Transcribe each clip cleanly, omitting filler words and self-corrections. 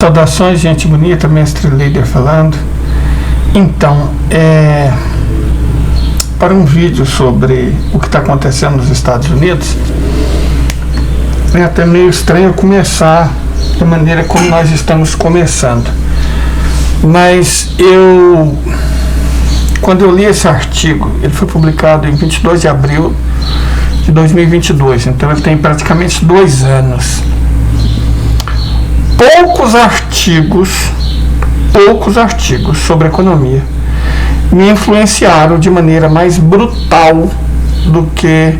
Saudações, gente bonita, mestre líder falando. Então, para um vídeo sobre o que está acontecendo nos Estados Unidos, é até meio estranho começar da maneira como nós estamos começando. Mas quando eu li esse artigo, ele foi publicado em 22 de abril de 2022, então ele tem praticamente 2 anos. Poucos artigos sobre economia me influenciaram de maneira mais brutal do que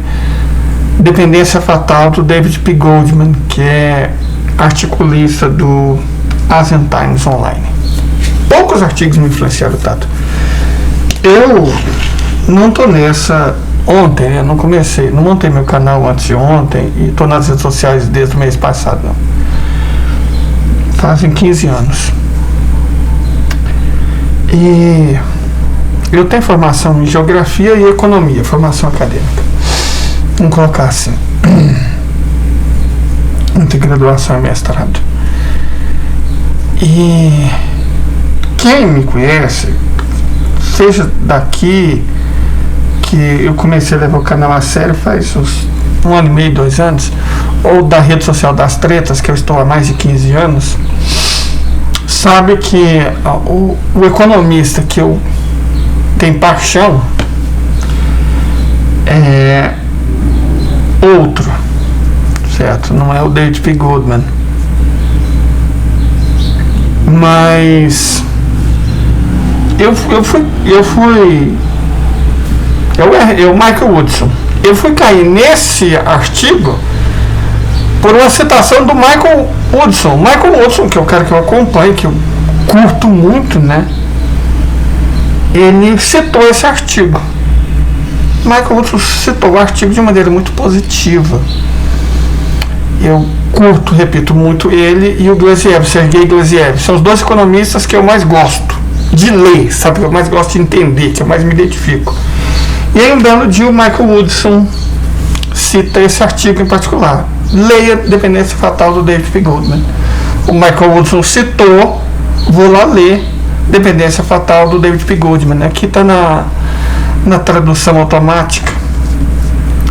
Dependência Fatal do David P. Goldman, que é articulista do Asian Times Online. Poucos artigos me influenciaram tanto. Eu não estou nessa ontem, eu não montei meu canal antes de ontem e estou nas redes sociais desde o mês passado, não. Fazem 15 anos. E eu tenho formação em geografia e economia, formação acadêmica. Vamos colocar assim. Entre graduação e mestrado. E quem me conhece, seja daqui que eu comecei a levar o canal a sério faz uns 1 ano e meio, 2 anos, ou da rede social das tretas, que eu estou há mais de 15 anos, sabe que o economista que eu tenho paixão é outro, certo? Não é o David P. Goldman, mas o Michael Woodson. Eu fui cair nesse artigo por uma citação do Michael Woodson. Michael Woodson, que é o cara que eu acompanho, que eu curto muito, né? Ele citou esse artigo. Michael Woodson citou o artigo de maneira muito positiva. Eu curto, repito, muito ele e o Glaziev, Sergei Glaziev. São os 2 economistas que eu mais gosto de ler, sabe? Que eu mais gosto de entender, que eu mais me identifico. E aí, um belo dia, o Michael Woodson cita esse artigo em particular. Leia Dependência Fatal do David P. Goldman. O Michael Woodson citou, vou lá ler Dependência Fatal do David P. Goldman. Aqui está na tradução automática,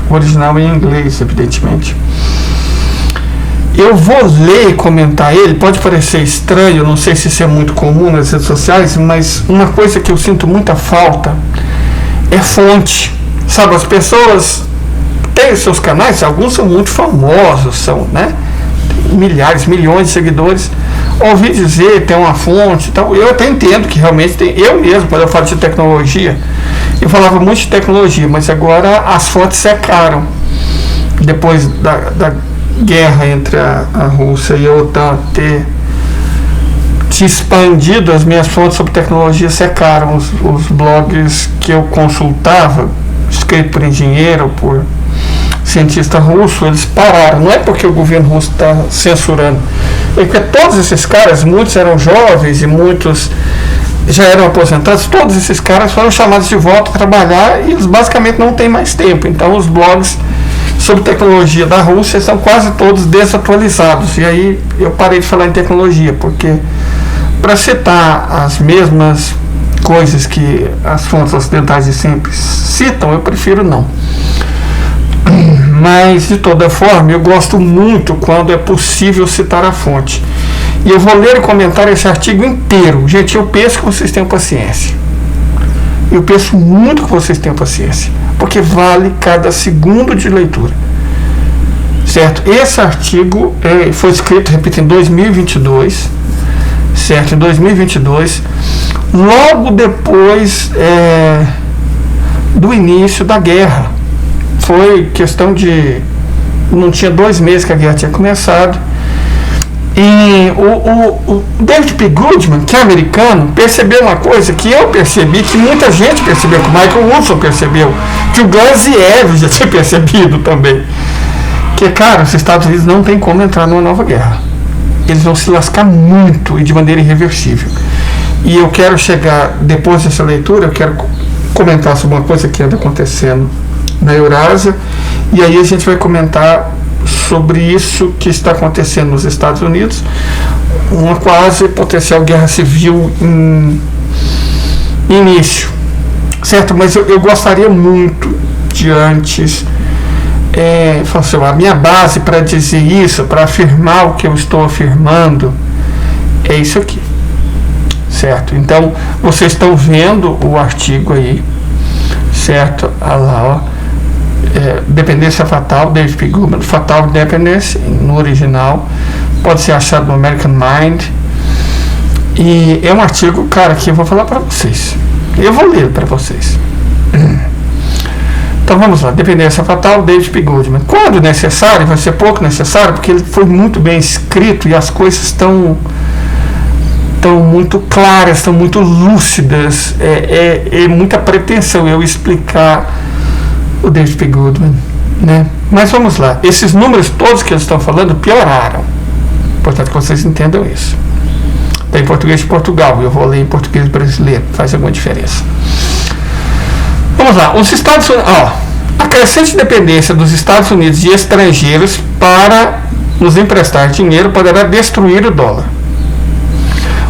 o original em inglês, evidentemente. Eu vou ler e comentar ele, pode parecer estranho, não sei se isso é muito comum nas redes sociais, mas uma coisa que eu sinto muita falta é fonte, sabe? As pessoas têm os seus canais, alguns são muito famosos, são, né? Milhares, milhões de seguidores. Ouvi dizer, tem uma fonte, então eu até entendo que realmente tem. Eu mesmo, quando eu falo de tecnologia, eu falava muito de tecnologia, mas agora as fontes secaram. Depois da guerra entre a Rússia e a OTAN ter se expandido, as minhas fontes sobre tecnologia secaram. Os blogs que eu consultava, escrito por engenheiro ou por cientista russo, eles pararam. Não é porque o governo russo está censurando, é porque todos esses caras, muitos eram jovens e muitos já eram aposentados, todos esses caras foram chamados de volta a trabalhar e eles basicamente não têm mais tempo. Então os blogs sobre tecnologia da Rússia são quase todos desatualizados. E aí eu parei de falar em tecnologia, porque para citar as mesmas coisas que as fontes ocidentais de sempre citam, eu prefiro não. Mas, de toda forma, eu gosto muito quando é possível citar a fonte. E eu vou ler e comentar esse artigo inteiro. Gente, eu penso que vocês tenham paciência. Eu penso muito que vocês tenham paciência, porque vale cada segundo de leitura. Certo? Esse artigo foi escrito, repito, em 2022, certo? Em 2022, logo depois do início da guerra. Foi questão de... não tinha 2 meses que a guerra tinha começado. E o David P. Goldman, que é americano, percebeu uma coisa que eu percebi, que muita gente percebeu, que o Michael Woodson percebeu, que o Glaziev já tinha percebido também. Que, cara, os Estados Unidos não tem como entrar numa nova guerra. Eles vão se lascar muito e de maneira irreversível. E eu quero chegar, depois dessa leitura, eu quero comentar sobre uma coisa que anda acontecendo na Eurásia, e aí a gente vai comentar sobre isso que está acontecendo nos Estados Unidos, uma quase potencial guerra civil em início, certo? Mas eu gostaria muito de antes, a minha base para dizer isso, para afirmar o que eu estou afirmando, é isso aqui, certo? Então, vocês estão vendo o artigo aí, certo? Olha lá, ó. Dependência fatal, David P. Goodman, Fatal Dependence, no original, pode ser achado no American Mind, e é um artigo, cara, que eu vou falar para vocês, eu vou ler para vocês. Então vamos lá, Dependência fatal, David P. Goodman. Quando necessário, vai ser pouco necessário, porque ele foi muito bem escrito e as coisas estão muito claras, estão muito lúcidas, é muita pretensão eu explicar o David P. Goodman, né? Mas vamos lá, esses números todos que eles estão falando pioraram, portanto que vocês entendam isso. Está em português de Portugal, eu vou ler em português brasileiro, faz alguma diferença. Vamos lá, os Estados Unidos, a crescente dependência dos Estados Unidos de estrangeiros para nos emprestar dinheiro poderá destruir o dólar.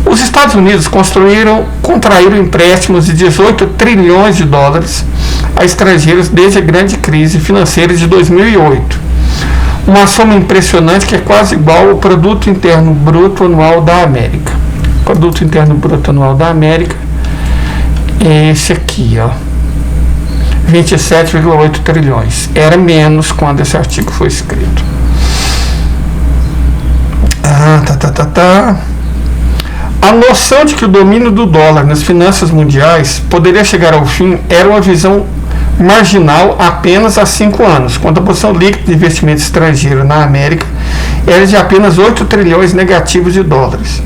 Os Estados Unidos contraíram empréstimos de 18 trilhões de dólares a estrangeiros desde a grande crise financeira de 2008. Uma soma impressionante que é quase igual ao Produto Interno Bruto Anual da América. O Produto Interno Bruto Anual da América é esse aqui, ó. 27,8 trilhões. Era menos quando esse artigo foi escrito. A noção de que o domínio do dólar nas finanças mundiais poderia chegar ao fim era uma visão marginal apenas há 5 anos, quando a posição líquida de investimento estrangeiro na América era de apenas 8 trilhões negativos de dólares.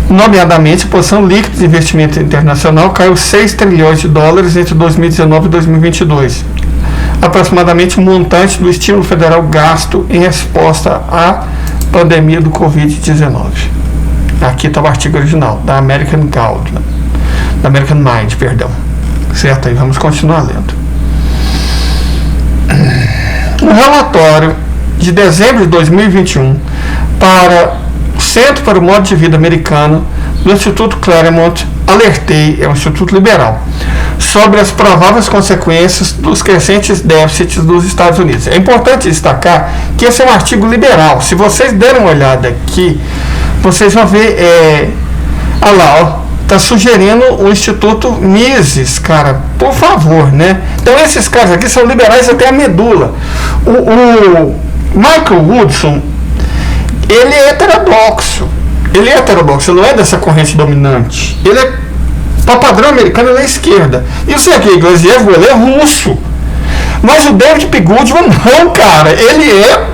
Nomeadamente, a posição líquida de investimento internacional caiu 6 trilhões de dólares entre 2019 e 2022, aproximadamente o montante do estímulo federal gasto em resposta à pandemia do Covid-19. Aqui está o artigo original, da American Mind, perdão. Certo? Aí vamos continuar lendo. Um relatório de dezembro de 2021 para o Centro para o Modo de Vida Americano do Instituto Claremont, é um instituto liberal, sobre as prováveis consequências dos crescentes déficits dos Estados Unidos. É importante destacar que esse é um artigo liberal. Se vocês derem uma olhada aqui, vocês vão ver, olha lá, ó, tá sugerindo o Instituto Mises, cara, por favor, né? Então esses caras aqui são liberais até a medula. O Michael Woodson, ele é heterodoxo, não é dessa corrente dominante, ele é, para padrão americano, ele é esquerda. E o Sergei Glaziev, ele é russo. Mas o David P. Goodman não, cara, ele é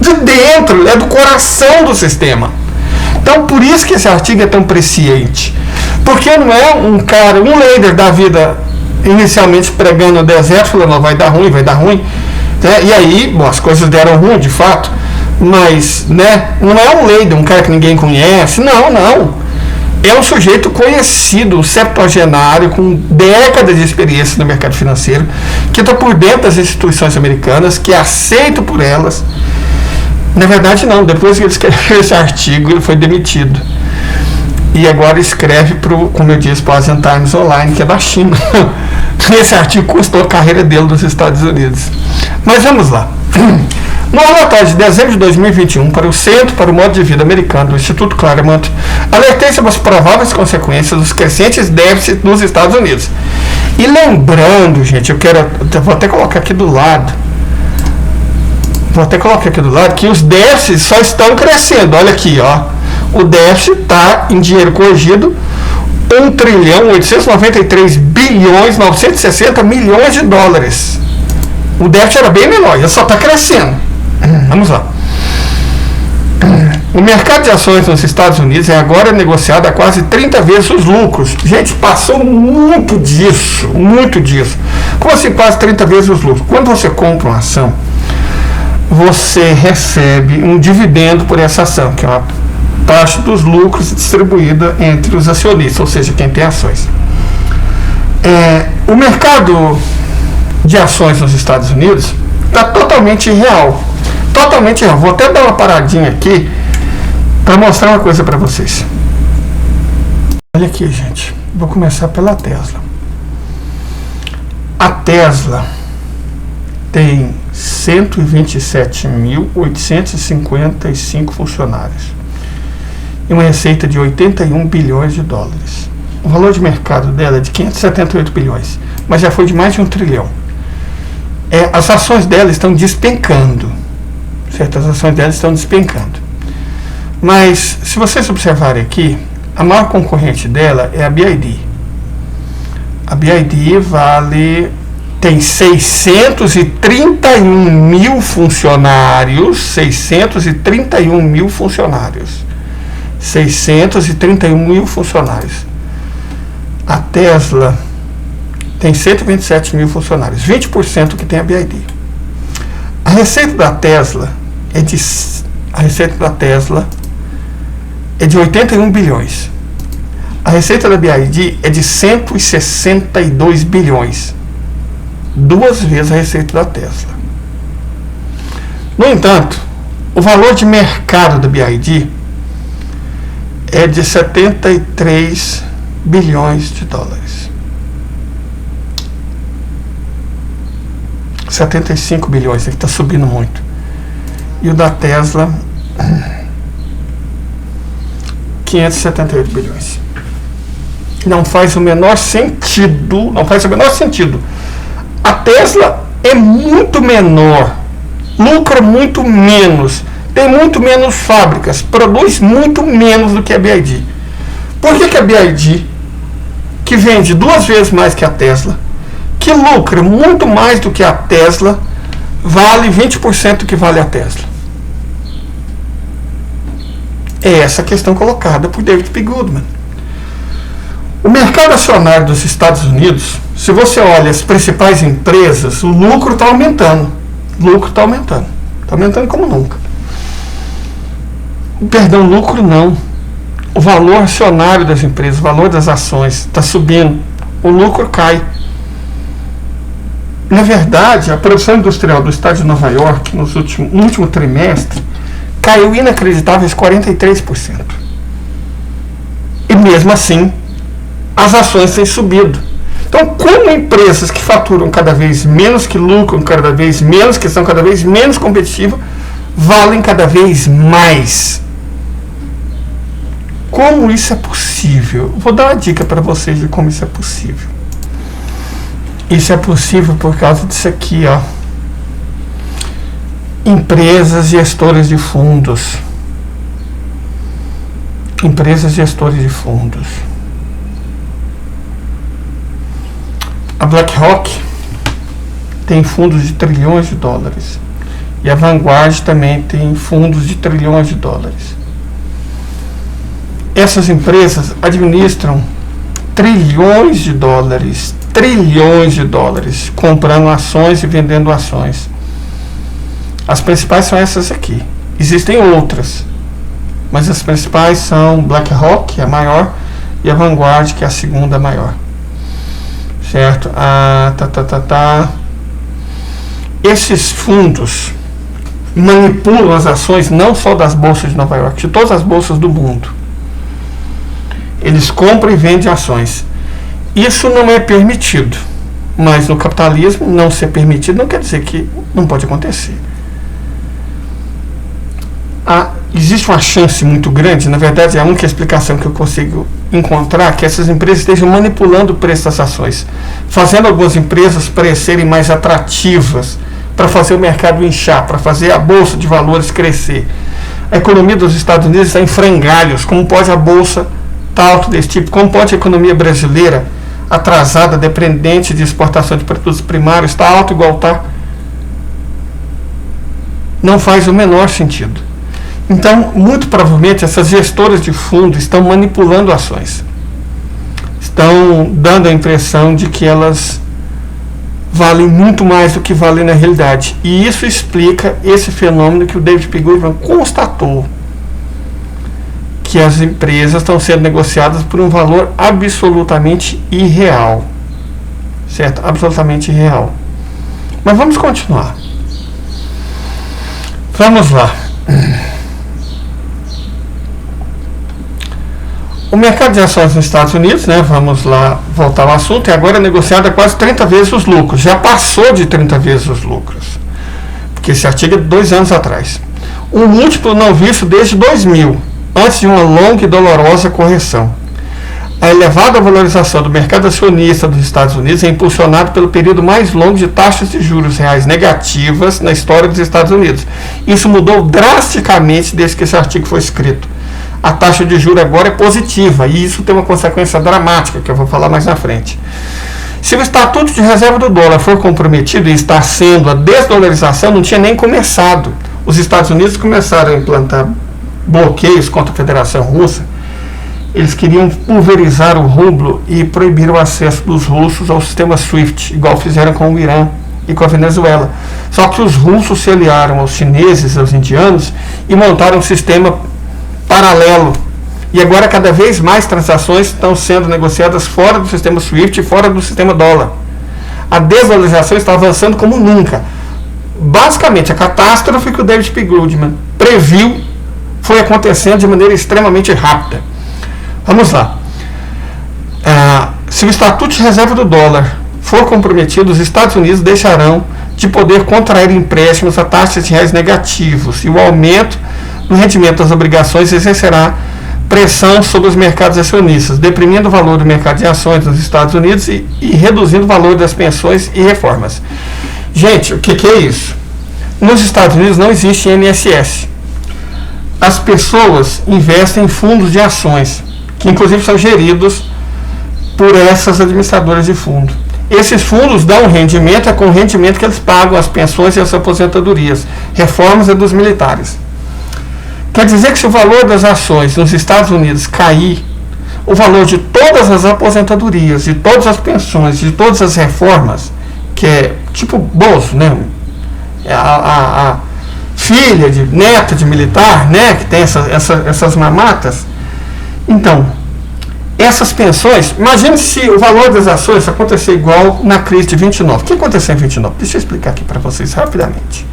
de dentro, ele é do coração do sistema. Então, por isso que esse artigo é tão presciente. Porque não é um cara, um líder da vida, inicialmente pregando o deserto, falando, vai dar ruim, né? E aí, bom, as coisas deram ruim, de fato, mas, né, não é um líder, um cara que ninguém conhece, não. É um sujeito conhecido, um septuagenário, com décadas de experiência no mercado financeiro, que está por dentro das instituições americanas, que é aceito por elas. Na verdade, não. Depois que ele escreveu esse artigo, ele foi demitido. E agora escreve como eu disse, para o Asian Times Online, que é da China. Esse artigo custou a carreira dele nos Estados Unidos. Mas vamos lá. No relatório de dezembro de 2021 para o Centro para o Modo de Vida Americano do Instituto Claremont, alertei sobre as prováveis consequências dos crescentes déficits dos Estados Unidos. E lembrando, gente, vou até colocar aqui do lado, que os déficits só estão crescendo. Olha aqui, ó. O déficit está em dinheiro corrigido 1.893.960 bilhões. O déficit era bem menor, ele só está crescendo. Vamos lá. O mercado de ações nos Estados Unidos é agora negociado a quase 30 vezes os lucros. Gente, passou muito disso. Como assim quase 30 vezes os lucros? Quando você compra uma ação, você recebe um dividendo por essa ação, que é uma parte dos lucros distribuída entre os acionistas, ou seja, quem tem ações. O mercado de ações nos Estados Unidos está totalmente irreal. Vou até dar uma paradinha aqui Para mostrar uma coisa para vocês. Olha aqui, gente. Vou começar pela Tesla. A Tesla tem 127.855 funcionários e uma receita de 81 bilhões de dólares. O valor de mercado dela é de 578 bilhões, mas já foi de mais de 1 trilhão. As ações dela estão despencando. Certas ações dela estão despencando. Mas, se vocês observarem aqui, a maior concorrente dela é a BYD. A BYD tem 631 mil funcionários. 631 mil funcionários. 631 mil funcionários. A Tesla tem 127 mil funcionários. 20% que tem a BYD. A receita da Tesla é de 81 bilhões. A receita da BYD é de 162 bilhões. 2 vezes a receita da Tesla. No entanto, o valor de mercado da BYD é de 73 bilhões de dólares. 75 bilhões, que está subindo muito. E o da Tesla, 578 bilhões. Não faz o menor sentido. Não faz o menor sentido. A Tesla é muito menor, lucra muito menos, tem muito menos fábricas, produz muito menos do que a BYD. Por que a BYD, que vende 2 vezes mais que a Tesla, que lucra muito mais do que a Tesla, vale 20% do que vale a Tesla? É essa a questão colocada por David P. Goodman. O mercado acionário dos Estados Unidos, se você olha as principais empresas, o lucro está aumentando. O lucro está aumentando. Está aumentando como nunca. Perdão, lucro não. O valor acionário das empresas, o valor das ações está subindo. O lucro cai. Na verdade, a produção industrial do estado de Nova York, no último trimestre, caiu inacreditáveis 43%. E mesmo assim, as ações têm subido. Então, como empresas que faturam cada vez menos, que lucram cada vez menos, que são cada vez menos competitivas, valem cada vez mais. Como isso é possível? Vou dar uma dica para vocês de como isso é possível. Isso é possível por causa disso aqui, ó. Empresas gestoras de fundos. Empresas gestoras de fundos. A BlackRock tem fundos de trilhões de dólares. E a Vanguard também tem fundos de trilhões de dólares. Essas empresas administram trilhões de dólares, comprando ações e vendendo ações. As principais são essas aqui. Existem outras, mas as principais são BlackRock, que é a maior, e a Vanguard, que é a segunda maior. Certo? Esses fundos manipulam as ações não só das bolsas de Nova York, de todas as bolsas do mundo. Eles compram e vendem ações. Isso não é permitido, mas no capitalismo não ser permitido não quer dizer que não pode acontecer. Existe uma chance muito grande, na verdade é a única explicação que eu consigo encontrar, que essas empresas estejam manipulando o preço das ações, fazendo algumas empresas parecerem mais atrativas, para fazer o mercado inchar, para fazer a bolsa de valores crescer. A economia dos Estados Unidos está em frangalhos. Como pode a bolsa estar alta desse tipo? Como pode a economia brasileira, atrasada, dependente de exportação de produtos primários, estar alta igual está? Não faz o menor sentido. Então, muito provavelmente, essas gestoras de fundo estão manipulando ações. Estão dando a impressão de que elas valem muito mais do que valem na realidade. E isso explica esse fenômeno que o David P. Goodman constatou, que as empresas estão sendo negociadas por um valor absolutamente irreal. Certo? Absolutamente irreal. Mas vamos continuar. Vamos lá. O mercado de ações nos Estados Unidos, né, vamos lá voltar ao assunto, é agora negociado a quase 30 vezes os lucros. Já passou de 30 vezes os lucros, porque esse artigo é de 2 anos atrás. Um múltiplo não visto desde 2000, antes de uma longa e dolorosa correção. A elevada valorização do mercado acionista dos Estados Unidos é impulsionada pelo período mais longo de taxas de juros reais negativas na história dos Estados Unidos. Isso mudou drasticamente desde que esse artigo foi escrito. A taxa de juros agora é positiva e isso tem uma consequência dramática, que eu vou falar mais na frente. Se o Estatuto de Reserva do Dólar for comprometido e está sendo, a desdolarização não tinha nem começado. Os Estados Unidos começaram a implantar bloqueios contra a Federação Russa. Eles queriam pulverizar o rublo e proibir o acesso dos russos ao sistema SWIFT, igual fizeram com o Irã e com a Venezuela. Só que os russos se aliaram aos chineses, aos indianos, e montaram um sistema paralelo. E agora cada vez mais transações estão sendo negociadas fora do sistema SWIFT e fora do sistema dólar. A desvalorização está avançando como nunca. Basicamente, a catástrofe que o David P. Goldman previu foi acontecendo de maneira extremamente rápida. Vamos lá. Se o Estatuto de Reserva do Dólar for comprometido, os Estados Unidos deixarão de poder contrair empréstimos a taxas de reais negativos e o aumento no rendimento das obrigações exercerá pressão sobre os mercados acionistas, deprimindo o valor do mercado de ações nos Estados Unidos e reduzindo o valor das pensões e reformas. Gente, o que é isso? Nos Estados Unidos não existe INSS. As pessoas investem em fundos de ações, que inclusive são geridos por essas administradoras de fundo. Esses fundos dão rendimento, é com o rendimento que eles pagam as pensões e as aposentadorias. Reformas é dos militares. Quer dizer que se o valor das ações nos Estados Unidos cair, o valor de todas as aposentadorias, de todas as pensões, de todas as reformas, que é tipo bolso, né? A filha, neta de militar, né? Que tem essas mamatas. Então, essas pensões, imagine se o valor das ações acontecer igual na crise de 29. O que aconteceu em 29? Deixa eu explicar aqui para vocês rapidamente.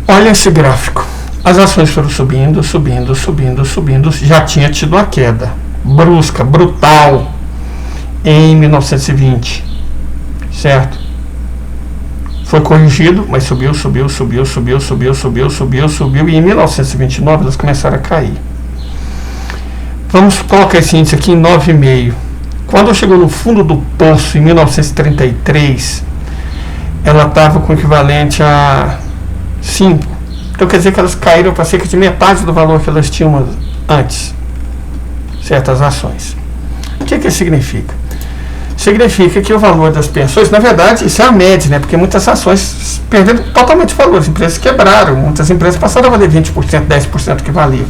Olha esse gráfico. As ações foram subindo, subindo, subindo, subindo. Já tinha tido uma queda brusca, brutal, em 1920. Certo? Foi corrigido, mas subiu, subiu, subiu, subiu, subiu, subiu, subiu, subiu. E em 1929 elas começaram a cair. Vamos colocar esse índice aqui em 9,5. Quando chegou no fundo do poço, em 1933, ela estava com o equivalente a 5. Então quer dizer que elas caíram para cerca de metade do valor que elas tinham antes. Certas ações. O que isso significa? Significa que o valor das pensões, na verdade, isso é a média, né? Porque muitas ações perderam totalmente valor. As empresas quebraram, muitas empresas passaram a valer 20%, 10% que valia.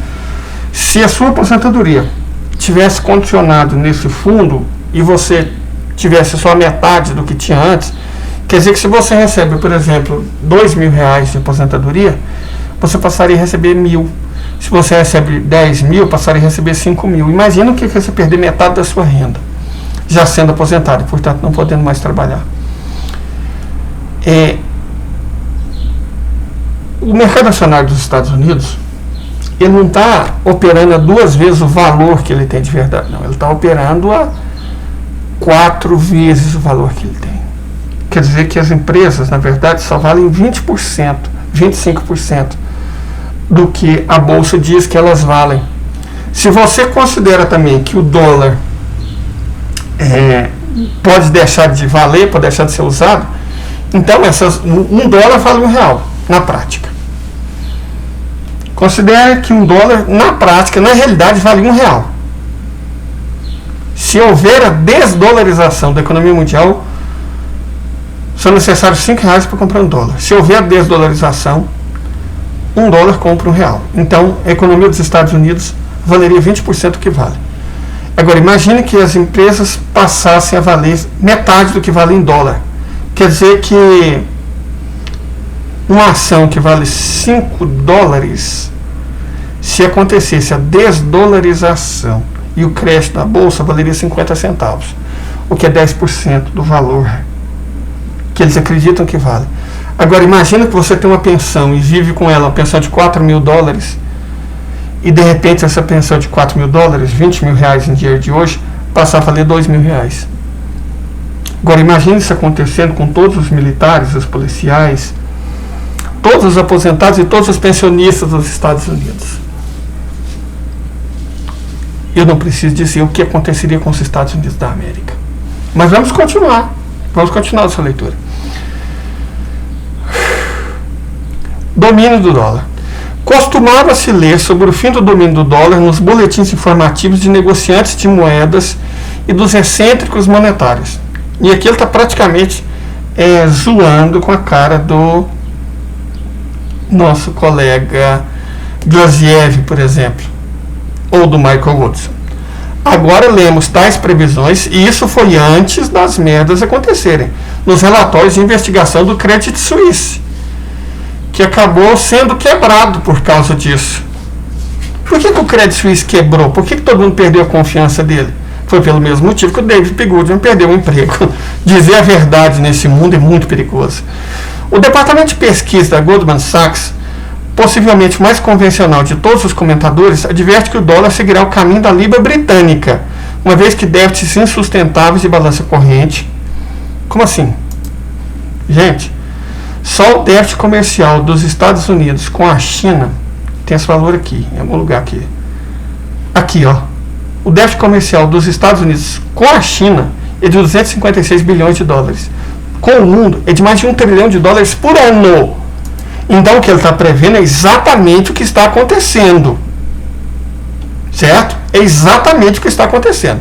Se a sua aposentadoria tivesse condicionado nesse fundo e você tivesse só a metade do que tinha antes, quer dizer que se você recebe, por exemplo, R$2.000 de aposentadoria, você passaria a receber 1.000. Se você recebe 10.000, passaria a receber 5.000. Imagina o que é você perder metade da sua renda, já sendo aposentado e, portanto, não podendo mais trabalhar. O mercado acionário dos Estados Unidos, ele não está operando a 2 vezes o valor que ele tem de verdade, não. Ele está operando a 4 vezes o valor que ele tem. Quer dizer que as empresas, na verdade, só valem 20%, 25% do que a Bolsa diz que elas valem. Se você considera também que o dólar pode deixar de valer, pode deixar de ser usado, então um dólar vale R$1, na prática. Considere que um dólar, na prática, na realidade, vale R$1. Se houver a desdolarização da economia mundial, são necessários R$5 para comprar um dólar. Se houver a desdolarização, um dólar compra R$1. Então, a economia dos Estados Unidos valeria 20% do que vale. Agora, imagine que as empresas passassem a valer metade do que vale em dólar. Quer dizer que uma ação que vale $5, se acontecesse a desdolarização e o crédito da bolsa, valeria 50 centavos, o que é 10% do valor que eles acreditam que vale. Agora, imagina que você tem uma pensão e vive com ela, uma pensão de $4.000, e de repente essa pensão de $4.000, R$20.000 em dinheiro de hoje, passar a valer R$2.000. Agora imagine isso acontecendo com todos os militares, os policiais, todos os aposentados e todos os pensionistas dos Estados Unidos. Eu não preciso dizer o que aconteceria com os Estados Unidos da América. Mas vamos continuar essa leitura. Domínio do dólar. Costumava-se ler sobre o fim do domínio do dólar nos boletins informativos de negociantes de moedas e dos excêntricos monetários. E aqui ele está praticamente zoando com a cara do nosso colega Glaziev, por exemplo, ou do Michael Woodson. Agora lemos tais previsões, e isso foi antes das merdas acontecerem, nos relatórios de investigação do Credit Suisse, que acabou sendo quebrado por causa disso. Por que o Credit Suisse quebrou? Por que todo mundo perdeu a confiança dele? Foi pelo mesmo motivo que o David P. Goodman perdeu o emprego. Dizer a verdade nesse mundo é muito perigoso. O departamento de pesquisa da Goldman Sachs, possivelmente mais convencional de todos os comentadores, adverte que o dólar seguirá o caminho da libra britânica, uma vez que déficits insustentáveis de balança corrente. Como assim? Gente, só o déficit comercial dos Estados Unidos com a China, tem esse valor aqui, em algum lugar aqui. Aqui, ó. O déficit comercial dos Estados Unidos com a China é de 256 bilhões de dólares. Com o mundo é de mais de $1 trilhão por ano. Então o que ele está prevendo é exatamente o que está acontecendo. Certo? É exatamente o que está acontecendo.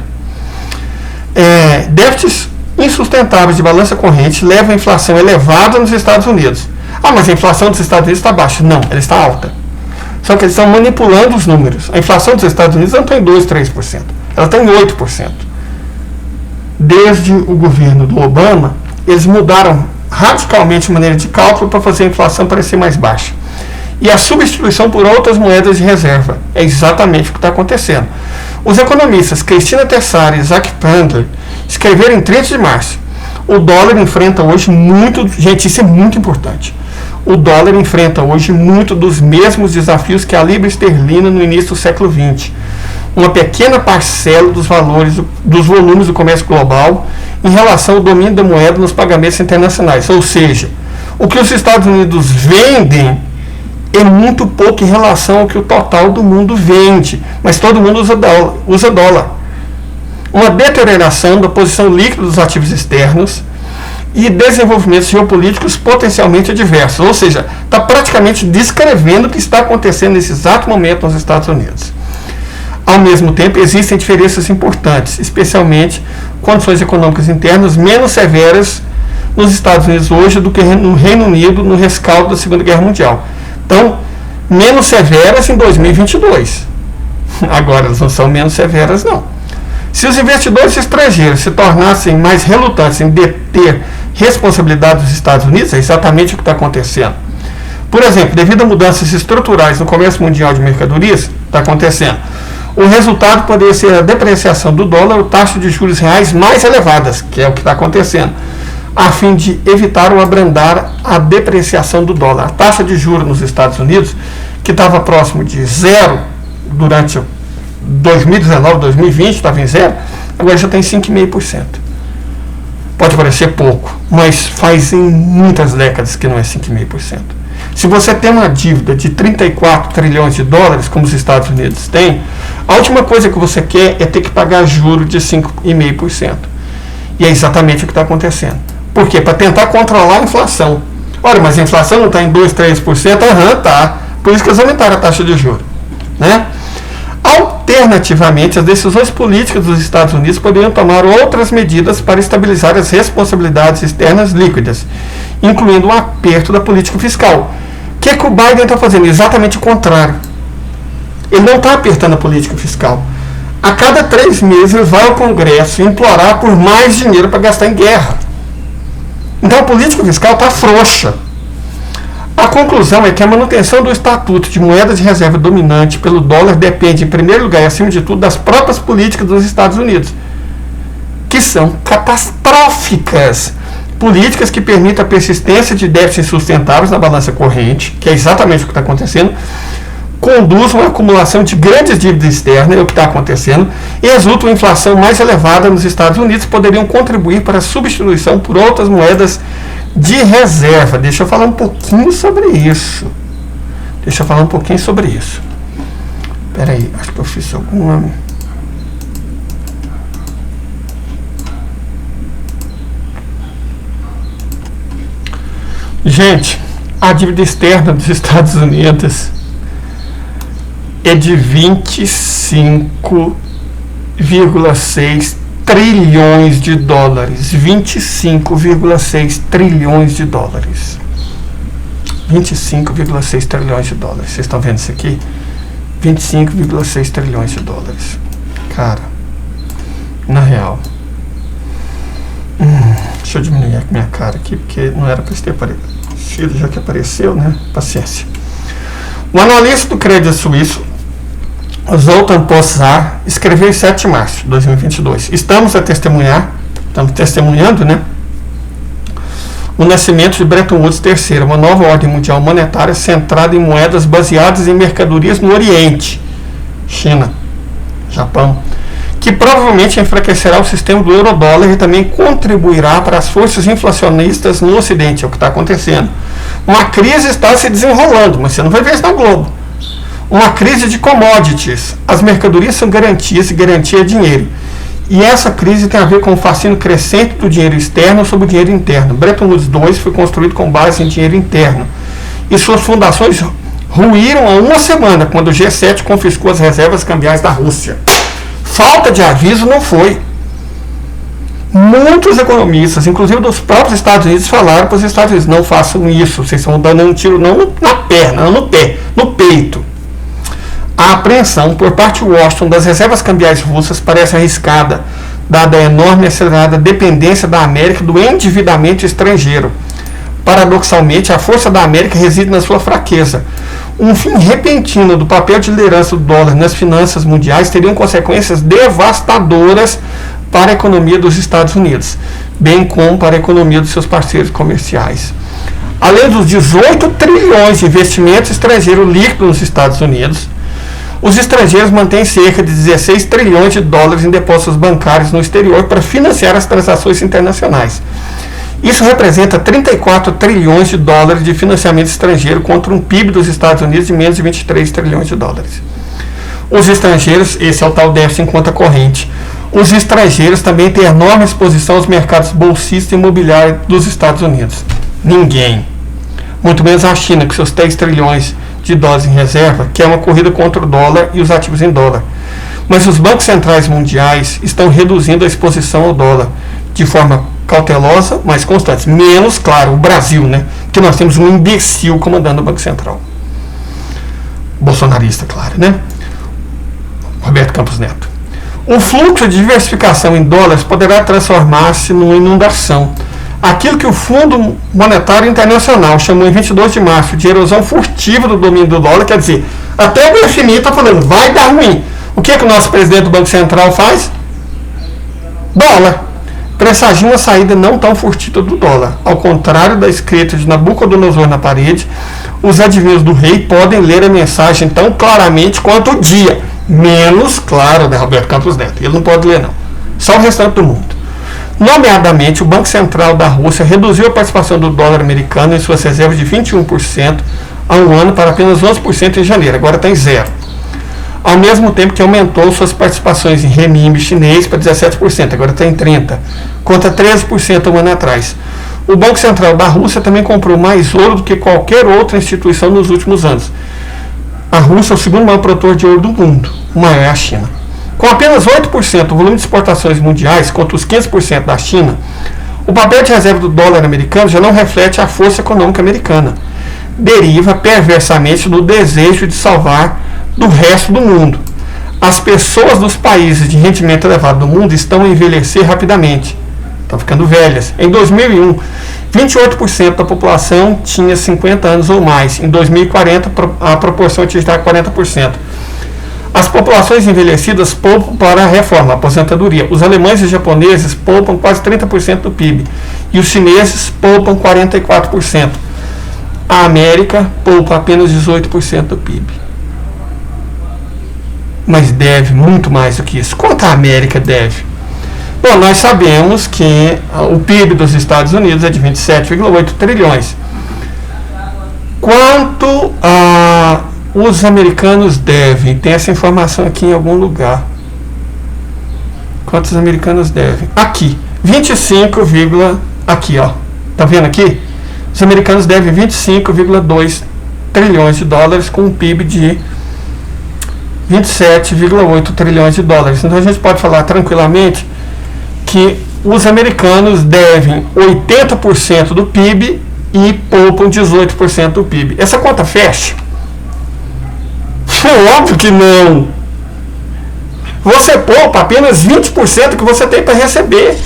Déficits insustentáveis de balança corrente levam a inflação elevada nos Estados Unidos. Ah, mas a inflação dos Estados Unidos está baixa. Não, ela está alta. Só que eles estão manipulando os números. A inflação dos Estados Unidos não está em 2%, 3%. Ela está em 8%. Desde o governo do Obama, eles mudaram radicalmente a maneira de cálculo para fazer a inflação parecer mais baixa. E a substituição por outras moedas de reserva. É exatamente o que está acontecendo. Os economistas Cristina Tessari e Isaac Pandler escreveram em 30 de março. O dólar enfrenta hoje muito... Gente, isso é muito importante. O dólar enfrenta hoje muito dos mesmos desafios que a libra esterlina no início do século XX. Uma pequena parcela dos volumes do comércio global em relação ao domínio da moeda nos pagamentos internacionais. Ou seja, o que os Estados Unidos vendem é muito pouco em relação ao que o total do mundo vende. Mas todo mundo usa dólar. Uma deterioração da posição líquida dos ativos externos e desenvolvimentos geopolíticos potencialmente adversos. Ou seja, está praticamente descrevendo o que está acontecendo nesse exato momento nos Estados Unidos. Ao mesmo tempo, existem diferenças importantes, especialmente condições econômicas internas menos severas nos Estados Unidos hoje do que no Reino Unido no rescaldo da Segunda Guerra Mundial. Então, menos severas em 2022. Agora, elas não são menos severas, não. Se os investidores estrangeiros se tornassem mais relutantes em deter responsabilidade dos Estados Unidos, é exatamente o que está acontecendo. Por exemplo, devido a mudanças estruturais no comércio mundial de mercadorias, está acontecendo. O resultado poderia ser a depreciação do dólar ou taxas de juros reais mais elevadas, que é o que está acontecendo, a fim de evitar ou abrandar a depreciação do dólar. A taxa de juros nos Estados Unidos, que estava próximo de zero durante 2019, 2020, estava em zero, agora já tem 5,5%. Pode parecer pouco, mas faz em muitas décadas que não é 5,5%. Se você tem uma dívida de 34 trilhões de dólares, como os Estados Unidos têm, a última coisa que você quer é ter que pagar juros de 5,5%. E é exatamente o que está acontecendo. Por quê? Para tentar controlar a inflação. Olha, mas a inflação não está em 2, 3%? Aham, tá. Por isso que eles aumentaram a taxa de juros. Né? Alternativamente, as decisões políticas dos Estados Unidos poderiam tomar outras medidas para estabilizar as responsabilidades externas líquidas, incluindo um aperto da política fiscal. O que o Biden está fazendo? Exatamente o contrário. Ele não está apertando a política fiscal. A cada 3 meses ele vai ao Congresso implorar por mais dinheiro para gastar em guerra. Então a política fiscal está frouxa. A conclusão é que a manutenção do estatuto de moeda de reserva dominante pelo dólar depende, em primeiro lugar e acima de tudo, das próprias políticas dos Estados Unidos, que são catastróficas. Políticas que permitam a persistência de déficits insustentáveis na balança corrente, que é exatamente o que está acontecendo, conduz uma acumulação de grandes dívidas externas, é o que está acontecendo, e resulta uma inflação mais elevada nos Estados Unidos, que poderiam contribuir para a substituição por outras moedas de reserva. Deixa eu falar um pouquinho sobre isso. Espera aí, acho que eu fiz alguma... Gente, a dívida externa dos Estados Unidos é de 25,6 trilhões de dólares. 25,6 trilhões de dólares. 25,6 trilhões de dólares. Vocês estão vendo isso aqui? 25,6 trilhões de dólares. Cara, na real. Deixa eu diminuir a minha cara aqui, porque não era para ter aparecido, já que apareceu, né? Paciência. O analista do crédito suíço, Zoltan Pozsar, escreveu em 7 de março de 2022. Estamos testemunhando, né? O nascimento de Bretton Woods III, uma nova ordem mundial monetária centrada em moedas baseadas em mercadorias no Oriente, China, Japão, que provavelmente enfraquecerá o sistema do euro-dólar e também contribuirá para as forças inflacionistas no Ocidente. É o que está acontecendo. Uma crise está se desenrolando, mas você não vai ver isso na Globo. Uma crise de commodities. As mercadorias são garantias e garantia é dinheiro. E essa crise tem a ver com o fascínio crescente do dinheiro externo sobre o dinheiro interno. Bretton Woods II foi construído com base em dinheiro interno. E suas fundações ruíram há uma semana, quando o G7 confiscou as reservas cambiais da Rússia. Falta de aviso não foi. Muitos economistas, inclusive dos próprios Estados Unidos, falaram para os Estados Unidos: não façam isso, vocês estão dando um tiro não na perna, não no pé, no peito. A apreensão por parte de Washington das reservas cambiais russas parece arriscada, dada a enorme e acelerada dependência da América do endividamento estrangeiro. Paradoxalmente, a força da América reside na sua fraqueza. Um fim repentino do papel de liderança do dólar nas finanças mundiais teria consequências devastadoras para a economia dos Estados Unidos, bem como para a economia dos seus parceiros comerciais. Além dos 18 trilhões de investimento estrangeiro líquido nos Estados Unidos, os estrangeiros mantêm cerca de 16 trilhões de dólares em depósitos bancários no exterior para financiar as transações internacionais. Isso representa 34 trilhões de dólares de financiamento estrangeiro contra um PIB dos Estados Unidos de menos de 23 trilhões de dólares. Os estrangeiros, esse é o tal déficit em conta corrente, os estrangeiros também têm enorme exposição aos mercados bolsistas e imobiliários dos Estados Unidos. Ninguém, muito menos a China, com seus 3 trilhões de dólares em reserva, que é uma corrida contra o dólar e os ativos em dólar. Mas os bancos centrais mundiais estão reduzindo a exposição ao dólar de forma cautelosa, mas constante. Menos, claro, o Brasil, né? Porque nós temos um imbecil comandando o Banco Central. Bolsonarista, claro, né? Roberto Campos Neto. O fluxo de diversificação em dólares poderá transformar-se numa inundação. Aquilo que o Fundo Monetário Internacional chamou em 22 de março de erosão furtiva do domínio do dólar, quer dizer, até o FMI está falando, vai dar ruim. O que o nosso presidente do Banco Central faz? Dólar. Pressagia uma saída não tão furtiva do dólar. Ao contrário da escrita de Nabucodonosor na parede, os adivinhos do rei podem ler a mensagem tão claramente quanto o dia. Menos, claro, né, Roberto Campos Neto. Ele não pode ler, não. Só o restante do mundo. Nomeadamente, o Banco Central da Rússia reduziu a participação do dólar americano em suas reservas de 21% há um ano para apenas 11% em janeiro. Agora está em 0%. Ao mesmo tempo que aumentou suas participações em renminbi chinês para 17%, agora está em 30%, contra 13% um ano atrás. O Banco Central da Rússia também comprou mais ouro do que qualquer outra instituição nos últimos anos. A Rússia é o segundo maior produtor de ouro do mundo, o maior é a China. Com apenas 8% do volume de exportações mundiais contra os 15% da China, o papel de reserva do dólar americano já não reflete a força econômica americana. Deriva perversamente do desejo de salvar do resto do mundo. As pessoas dos países de rendimento elevado do mundo estão a envelhecer rapidamente. Estão ficando velhas. Em 2001, 28% da população tinha 50 anos ou mais. Em 2040, a proporção atingirá 40%. As populações envelhecidas poupam para a reforma, a aposentadoria. Os alemães e japoneses poupam quase 30% do PIB. E os chineses poupam 44%. A América poupa apenas 18% do PIB. mas deve muito mais do que isso. Quanto a América deve? Bom, nós sabemos que o PIB dos Estados Unidos é de 27,8 trilhões. Quanto os americanos devem? Tem essa informação aqui em algum lugar. Quantos americanos devem? Aqui, 25, aqui, ó. Tá vendo aqui? Os americanos devem 25,2 trilhões de dólares com um PIB de 27,8 trilhões de dólares. Então a gente pode falar tranquilamente que os americanos devem 80% do PIB e poupam 18% do PIB. Essa conta fecha? É óbvio que não. Você poupa apenas 20% que você tem para receber.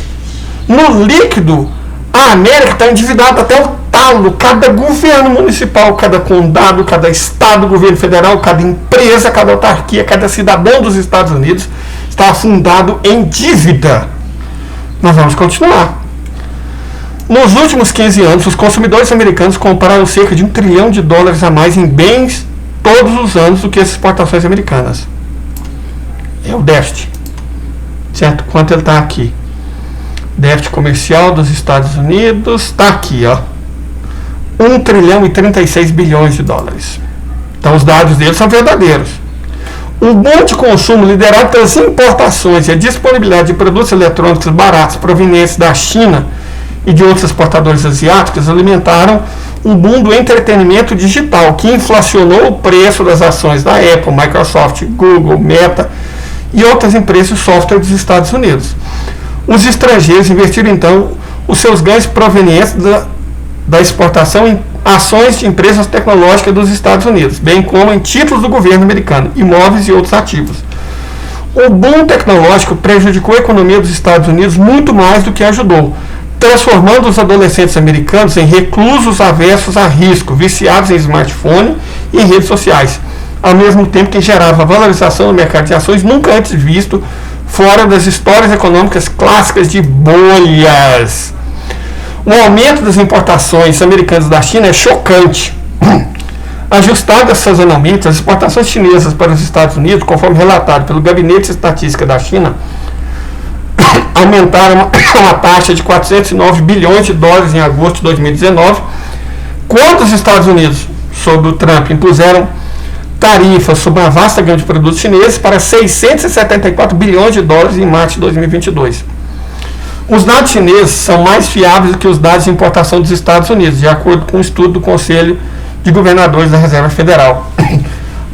No líquido, a América está endividada até o talo. Cada governo municipal, cada condado, cada estado, governo federal, cada empresa, cada autarquia, cada cidadão dos Estados Unidos está afundado em dívida. Nós vamos continuar. Nos últimos 15 anos, os consumidores americanos compraram cerca de $1 trilhão a mais em bens todos os anos do que as exportações americanas. É o déficit, certo? Quanto ele está aqui? Déficit comercial dos Estados Unidos está aqui, ó, $1 trilhão e 36 bilhões de dólares. Então os dados deles são verdadeiros. O boom de consumo liderado pelas importações e a disponibilidade de produtos eletrônicos baratos provenientes da China e de outros exportadores asiáticos alimentaram um boom do entretenimento digital que inflacionou o preço das ações da Apple, Microsoft, Google, Meta e outras empresas de software dos Estados Unidos. Os estrangeiros investiram então os seus ganhos provenientes da exportação em ações de empresas tecnológicas dos Estados Unidos, bem como em títulos do governo americano, imóveis e outros ativos. O boom tecnológico prejudicou a economia dos Estados Unidos muito mais do que ajudou, transformando os adolescentes americanos em reclusos aversos a risco, viciados em smartphone e em redes sociais, ao mesmo tempo que gerava valorização no mercado de ações nunca antes visto fora das histórias econômicas clássicas de bolhas. O aumento das importações americanas da China é chocante. Ajustadas sazonalmente, as exportações chinesas para os Estados Unidos, conforme relatado pelo Gabinete de Estatística da China, aumentaram uma taxa de 409 bilhões de dólares em agosto de 2019, quando os Estados Unidos, sob o Trump, impuseram tarifas sobre uma vasta gama de produtos chineses para 674 bilhões de dólares em março de 2022. Os dados chineses são mais fiáveis do que os dados de importação dos Estados Unidos, de acordo com um estudo do Conselho de Governadores da Reserva Federal.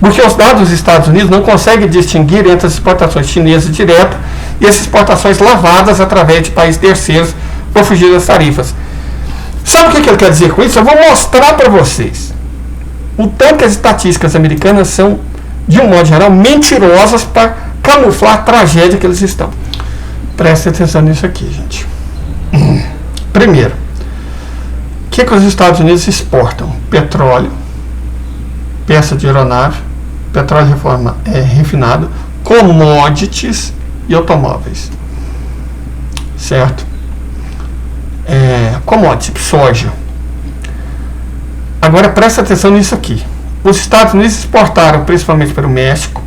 Porque os dados dos Estados Unidos não conseguem distinguir entre as exportações chinesas diretas e as exportações lavadas através de países terceiros por fugir das tarifas. Sabe o que ele quer dizer com isso? Eu vou mostrar para vocês o tanto que as estatísticas americanas são, de um modo geral, mentirosas para camuflar a tragédia que eles estão. Preste atenção nisso aqui, gente. Primeiro, o que os Estados Unidos exportam? Petróleo, peça de aeronave, petróleo refinado, commodities e automóveis. Certo? Commodities, soja. Agora presta atenção nisso aqui. Os Estados Unidos exportaram principalmente para o México,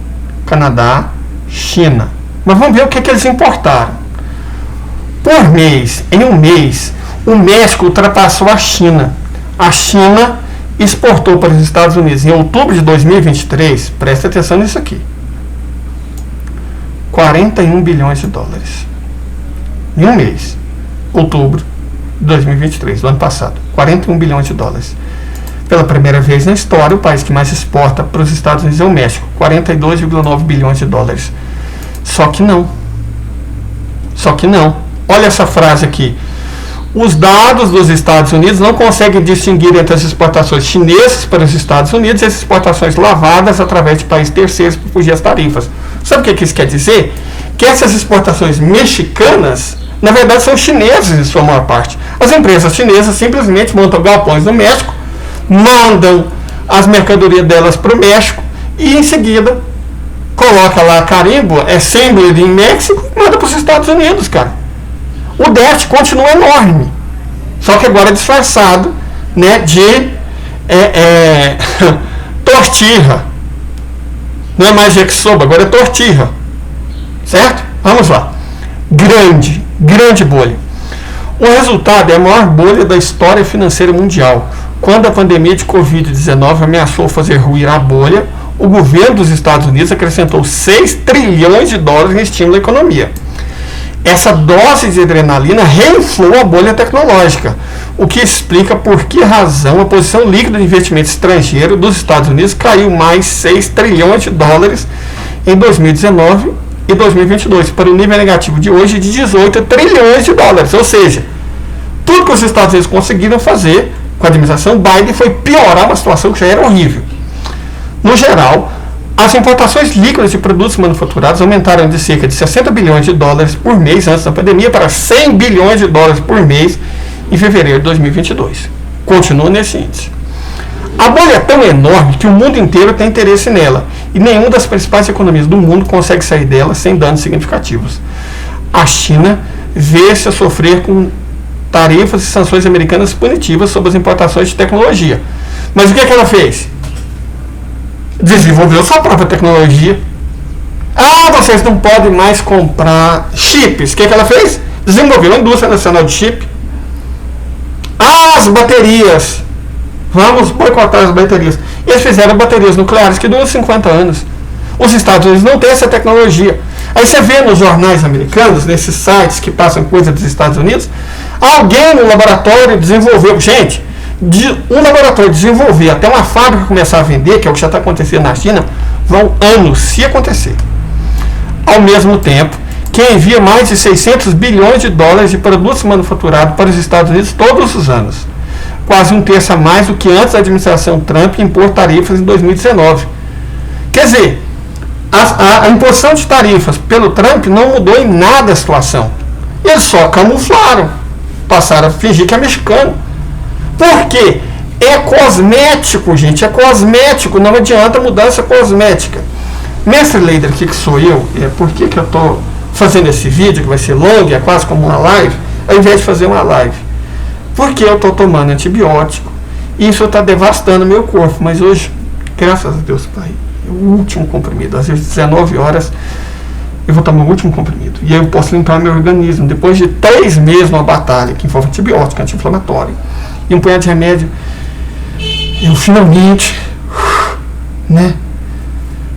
Canadá, China. Mas vamos ver o que eles importaram. Por mês, em um mês, o México ultrapassou a China. A China exportou para os Estados Unidos em outubro de 2023, presta atenção nisso aqui, 41 bilhões de dólares. Em um mês, outubro de 2023, do ano passado, 41 bilhões de dólares. Pela primeira vez na história, o país que mais exporta para os Estados Unidos é o México, 42,9 bilhões de dólares. Só que não. Olha essa frase aqui. Os dados dos Estados Unidos não conseguem distinguir entre as exportações chinesas para os Estados Unidos e as exportações lavadas através de países terceiros para fugir às tarifas. Sabe o que isso quer dizer? Que essas exportações mexicanas, na verdade, são chinesas em sua maior parte. As empresas chinesas simplesmente montam galpões no México, mandam as mercadorias delas para o México e em seguida coloca lá carimbo, assembled in México e manda para os Estados Unidos, cara. O déficit continua enorme, só que agora é disfarçado, né, de tortilha. Não é mais yakisoba, agora é tortilha. Certo? Vamos lá. Grande bolha. O resultado é a maior bolha da história financeira mundial. Quando a pandemia de Covid-19 ameaçou fazer ruir a bolha, o governo dos Estados Unidos acrescentou 6 trilhões de dólares em estímulo à economia. Essa dose de adrenalina reinflou a bolha tecnológica, o que explica por que razão a posição líquida de investimento estrangeiro dos Estados Unidos caiu mais 6 trilhões de dólares em 2019 e 2022, para o nível negativo de hoje de 18 trilhões de dólares. Ou seja, tudo que os Estados Unidos conseguiram fazer com a administração Biden foi piorar uma situação que já era horrível. No geral, as importações líquidas de produtos manufaturados aumentaram de cerca de 60 bilhões de dólares por mês antes da pandemia para 100 bilhões de dólares por mês em fevereiro de 2022. Continua nesse índice. A bolha é tão enorme que o mundo inteiro tem interesse nela e nenhuma das principais economias do mundo consegue sair dela sem danos significativos. A China vê-se a sofrer com tarifas e sanções americanas punitivas sobre as importações de tecnologia. Mas o que ela fez? Desenvolveu sua própria tecnologia. Vocês não podem mais comprar chips. O que ela fez? Desenvolveu a indústria nacional de chip. As baterias. Vamos boicotar as baterias. Eles fizeram baterias nucleares que duram 50 anos. Os Estados Unidos não têm essa tecnologia. Aí você vê nos jornais americanos, nesses sites que passam coisa dos Estados Unidos, alguém no laboratório desenvolveu. Gente, um laboratório desenvolver até uma fábrica começar a vender, que é o que já está acontecendo na China, vão anos, se acontecer. Ao mesmo tempo, que envia mais de 600 bilhões de dólares de produtos manufaturados para os Estados Unidos todos os anos. Quase um terço a mais do que antes da administração Trump impor tarifas em 2019. Quer dizer, a imposição de tarifas pelo Trump não mudou em nada a situação. Eles só camuflaram, passaram a fingir que é mexicano. Por quê? É cosmético, gente, é cosmético, não adianta mudança cosmética. Mestre Leider, que sou eu, por que eu estou fazendo esse vídeo, que vai ser longo, é quase como uma live, ao invés de fazer uma live? Porque eu estou tomando antibiótico, e isso está devastando meu corpo, mas hoje, graças a Deus, Pai, é o último comprimido, às vezes 19 horas, eu vou tomar o último comprimido, e aí eu posso limpar meu organismo, depois de 3 meses numa batalha, que envolve antibiótico, anti-inflamatório, e um punhado de remédio, eu finalmente,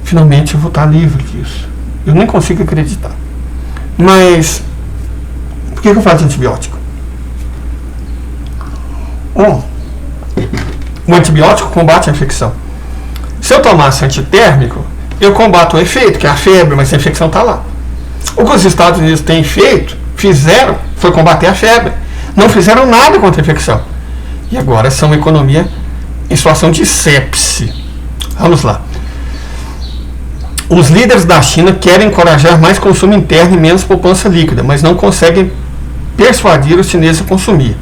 finalmente eu vou estar livre disso. Eu nem consigo acreditar. Mas, por que eu faço antibiótico? O antibiótico combate a infecção. Se eu tomasse antitérmico, eu combato o efeito, que é a febre, mas a infecção está lá. O que os Estados Unidos têm fizeram, foi combater a febre. Não fizeram nada contra a infecção. E agora são uma economia em situação de sepse. Vamos lá. Os líderes da China querem encorajar mais consumo interno e menos poupança líquida, mas não conseguem persuadir os chineses a consumir.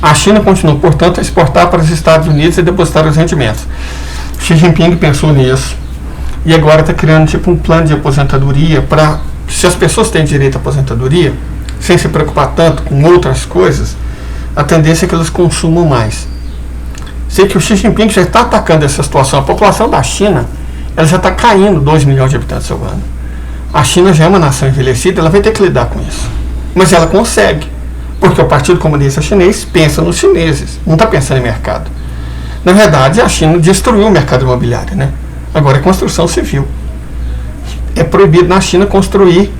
A China continua, portanto, a exportar para os Estados Unidos e depositar os rendimentos. Xi Jinping pensou nisso e agora está criando tipo um plano de aposentadoria para, se as pessoas têm direito à aposentadoria, sem se preocupar tanto com outras coisas, a tendência é que elas consumam mais. Sei que o Xi Jinping já está atacando essa situação. A população da China, ela já está caindo 2 milhões de habitantes ao ano. A China já é uma nação envelhecida, ela vai ter que lidar com isso. Mas ela consegue, porque o Partido Comunista Chinês pensa nos chineses, não está pensando em mercado. Na verdade, a China destruiu o mercado imobiliário, né? Agora é construção civil. É proibido na China construir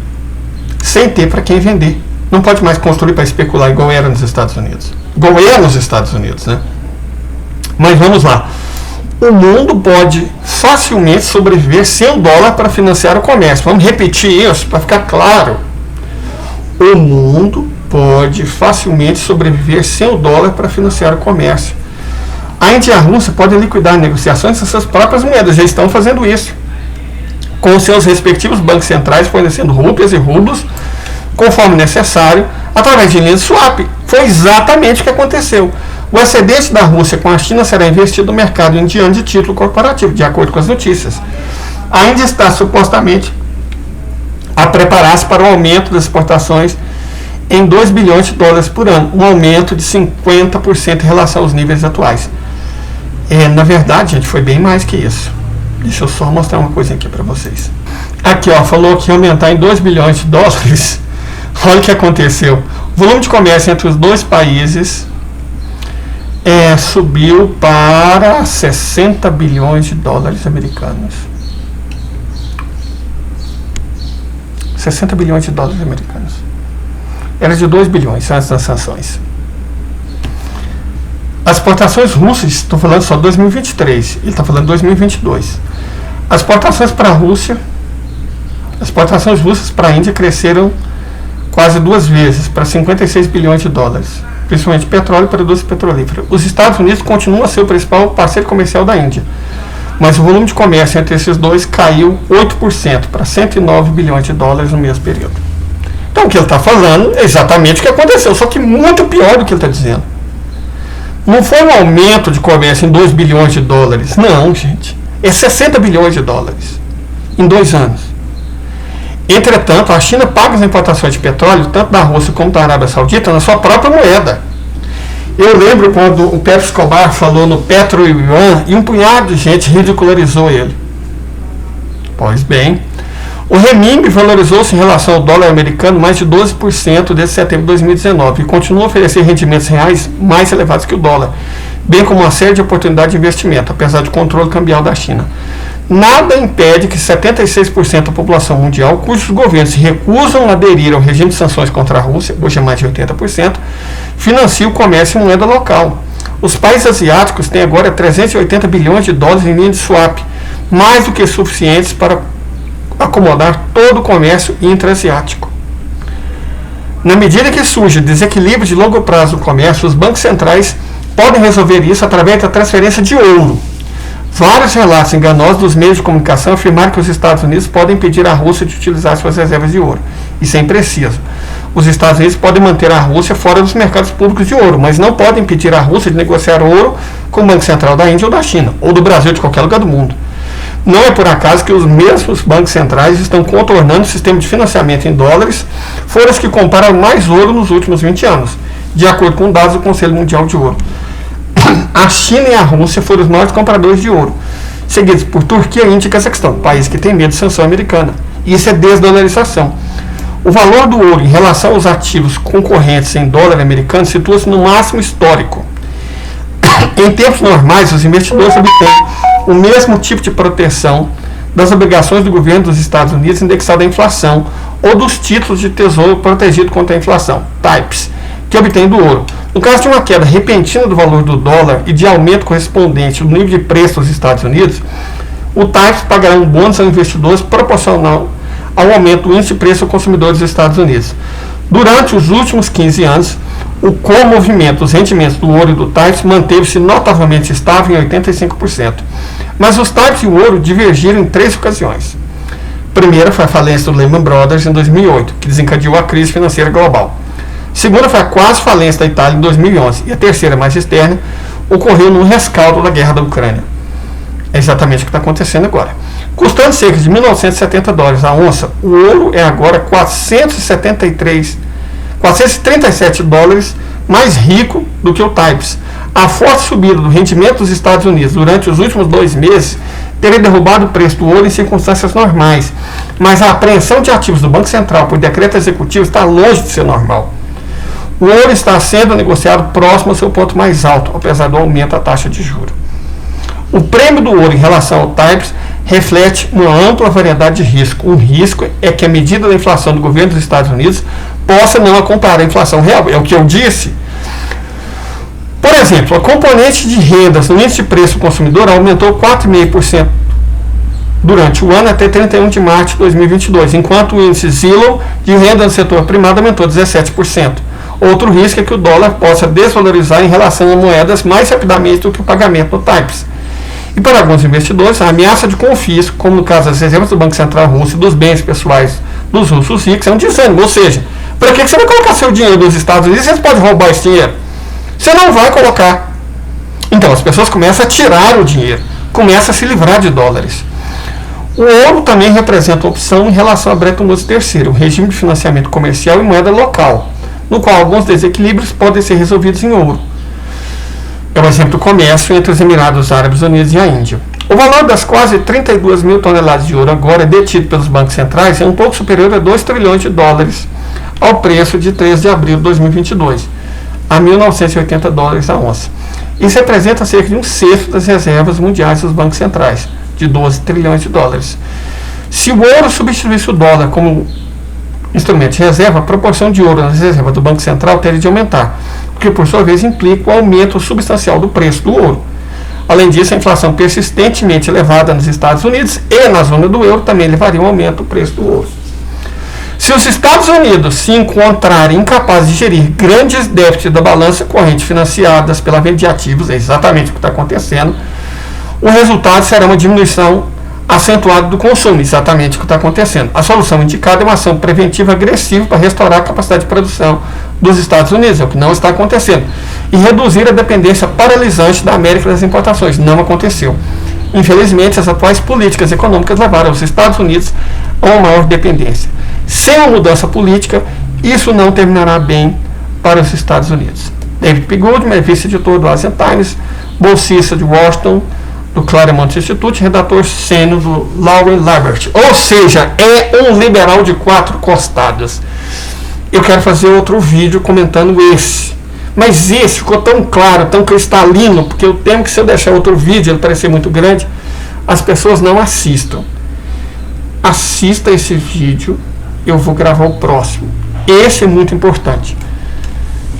sem ter para quem vender. Não pode mais construir para especular igual era nos Estados Unidos. Igual é nos Estados Unidos, né? Mas vamos lá. O mundo pode facilmente sobreviver sem o dólar para financiar o comércio. Vamos repetir isso para ficar claro. O mundo pode facilmente sobreviver sem o dólar para financiar o comércio. A Índia e a Rússia podem liquidar negociações em suas próprias moedas. Já estão fazendo isso. Com seus respectivos bancos centrais fornecendo rúpias e rublos, conforme necessário, através de linhas de swap. Foi exatamente o que aconteceu. O excedente da Rússia com a China será investido no mercado indiano de título corporativo, de acordo com as notícias. A Índia está supostamente a preparar-se para o aumento das exportações em 2 bilhões de dólares por ano, um aumento de 50% em relação aos níveis atuais. Na verdade, gente, foi bem mais que isso. Deixa eu só mostrar uma coisa aqui para vocês. Aqui, ó, falou que ia aumentar em 2 bilhões de dólares. Olha o que aconteceu. O volume de comércio entre os dois países subiu para 60 bilhões de dólares americanos. 60 bilhões de dólares americanos. Era de 2 bilhões antes das sanções. As exportações russas, estou falando só de 2023, ele está falando de 2022. As exportações para a Rússia, as exportações russas para a Índia cresceram quase 2 vezes, para 56 bilhões de dólares, principalmente petróleo e produtos petrolíferos. Os Estados Unidos continuam a ser o principal parceiro comercial da Índia, mas o volume de comércio entre esses dois caiu 8% para 109 bilhões de dólares no mesmo período. Então o que ele está falando é exatamente o que aconteceu, só que muito pior do que ele está dizendo. Não foi um aumento de comércio em 2 bilhões de dólares, não, gente. É 60 bilhões de dólares em 2 anos. Entretanto, a China paga as importações de petróleo, tanto da Rússia como da Arábia Saudita, na sua própria moeda. Eu lembro quando o Pedro Escobar falou no Petro Yuan e um punhado de gente ridicularizou ele. Pois bem, o renminbi valorizou-se em relação ao dólar americano mais de 12% desde setembro de 2019 e continua a oferecer rendimentos reais mais elevados que o dólar, bem como uma série de oportunidades de investimento, apesar do controle cambial da China. Nada impede que 76% da população mundial, cujos governos se recusam a aderir ao regime de sanções contra a Rússia, hoje é mais de 80%, financie o comércio em moeda local. Os países asiáticos têm agora 380 bilhões de dólares em linha de swap, mais do que suficientes para acomodar todo o comércio intra-asiático. Na medida que surge desequilíbrio de longo prazo no comércio, os bancos centrais podem resolver isso através da transferência de ouro. Vários relatos enganosos dos meios de comunicação afirmaram que os Estados Unidos podem impedir a Rússia de utilizar suas reservas de ouro. Isso é impreciso. Os Estados Unidos podem manter a Rússia fora dos mercados públicos de ouro, mas não podem impedir a Rússia de negociar ouro com o Banco Central da Índia ou da China, ou do Brasil, de qualquer lugar do mundo. Não é por acaso que os mesmos bancos centrais estão contornando o sistema de financiamento em dólares, foram os que compraram mais ouro nos últimos 20 anos, de acordo com dados do Conselho Mundial de Ouro. A China e a Rússia foram os maiores compradores de ouro, seguidos por Turquia, Índia e Cazaquistão, país que tem medo de sanção americana. Isso é desdolarização. O valor do ouro em relação aos ativos concorrentes em dólar americano situa-se no máximo histórico. Em tempos normais, os investidores obtêm o mesmo tipo de proteção das obrigações do governo dos Estados Unidos indexado à inflação ou dos títulos de tesouro protegido contra a inflação, TAIPs, que obtém do ouro. No caso de uma queda repentina do valor do dólar e de aumento correspondente no nível de preço dos Estados Unidos, o TAIPs pagará um bônus aos investidores proporcional ao aumento do índice de preço ao consumidor dos Estados Unidos. Durante os últimos 15 anos, o comovimento dos rendimentos do ouro e do TAIPs manteve-se notavelmente estável em 85%. Mas os TAIPs e o ouro divergiram em 3 ocasiões. A primeira foi a falência do Lehman Brothers em 2008, que desencadeou a crise financeira global. A segunda foi a quase falência da Itália em 2011. E a terceira, mais externa, ocorreu no rescaldo da guerra da Ucrânia. É exatamente o que está acontecendo agora. Custando cerca de 1.970 dólares a onça, o ouro é agora 437 dólares mais rico do que o TAIPs. A forte subida do rendimento dos Estados Unidos durante os últimos 2 meses teria derrubado o preço do ouro em circunstâncias normais, mas a apreensão de ativos do Banco Central por decreto executivo está longe de ser normal. O ouro está sendo negociado próximo ao seu ponto mais alto, apesar do aumento da taxa de juros. O prêmio do ouro em relação ao TAIPs reflete uma ampla variedade de risco. Um risco é que a medida da inflação do governo dos Estados Unidos possa não acompanhar a inflação real. É o que eu disse. Por exemplo, a componente de rendas no índice de preço do consumidor aumentou 4,5% durante o ano até 31 de março de 2022, enquanto o índice Zillow de renda no setor primário aumentou 17%. Outro risco é que o dólar possa desvalorizar em relação a moedas mais rapidamente do que o pagamento no TAIPs. E para alguns investidores, a ameaça de confisco, como no caso das reservas do Banco Central russo e dos bens pessoais dos russos ricos, é um desânimo. Ou seja, para que você vai colocar seu dinheiro nos Estados Unidos se você pode roubar esse dinheiro? Você não vai colocar. Então as pessoas começam a tirar o dinheiro, começam a se livrar de dólares. O ouro também representa opção em relação a Bretton Woods III, o regime de financiamento comercial em moeda local, no qual alguns desequilíbrios podem ser resolvidos em ouro. É o exemplo do comércio entre os Emirados Árabes Unidos e a Índia. O valor das quase 32 mil toneladas de ouro agora detido pelos bancos centrais é um pouco superior a 2 trilhões de dólares ao preço de 3 de abril de 2022, a 1.980 dólares a onça. Isso representa cerca de um sexto das reservas mundiais dos bancos centrais, de 12 trilhões de dólares. Se o ouro substituísse o dólar como instrumento de reserva, a proporção de ouro nas reservas do Banco Central teria de aumentar, o que por sua vez implica o aumento substancial do preço do ouro. Além disso, a inflação persistentemente elevada nos Estados Unidos e na zona do euro também levaria a um aumento do preço do ouro. Se os Estados Unidos se encontrarem incapazes de gerir grandes déficits da balança corrente financiadas pela venda de ativos, é exatamente o que está acontecendo, o resultado será uma diminuição acentuada do consumo, exatamente o que está acontecendo. A solução indicada é uma ação preventiva agressiva para restaurar a capacidade de produção dos Estados Unidos, é o que não está acontecendo, e reduzir a dependência paralisante da América das importações, não aconteceu. Infelizmente, as atuais políticas econômicas levaram os Estados Unidos a uma maior dependência. Sem uma mudança política, isso não terminará bem para os Estados Unidos. David P. Goldman, vice-editor do Asian Times, bolsista de Washington, do Claremont Institute, redator sênior do Lauren Labert. Ou seja, é um liberal de 4 costadas. Eu quero fazer outro vídeo comentando esse. Mas esse ficou tão claro, tão cristalino, porque eu temo que se eu deixar outro vídeo, ele parecer muito grande, as pessoas não assistam. Assista esse vídeo, eu vou gravar o próximo. Esse é muito importante.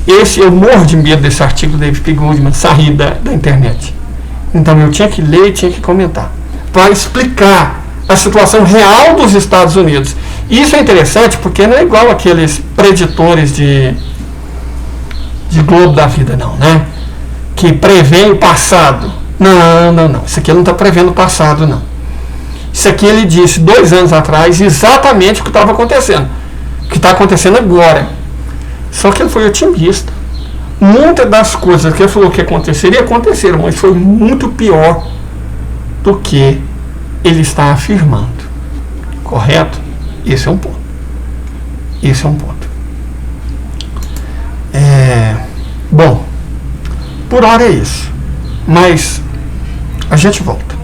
Esse, eu morro de medo desse artigo do David P. Goldman sair da internet. Então eu tinha que ler e tinha que comentar, para explicar a situação real dos Estados Unidos. E isso é interessante porque não é igual aqueles preditores de Globo da Vida, não, né? Que prevêem o passado. Não. Isso aqui ele não está prevendo o passado, não. Isso aqui ele disse 2 anos atrás exatamente o que estava acontecendo. O que está acontecendo agora. Só que ele foi otimista. Muitas das coisas que ele falou que aconteceria, aconteceram, mas foi muito pior do que ele está afirmando. Correto? Esse é um ponto. Esse é um ponto. Bom, por hora é isso. Mas a gente volta.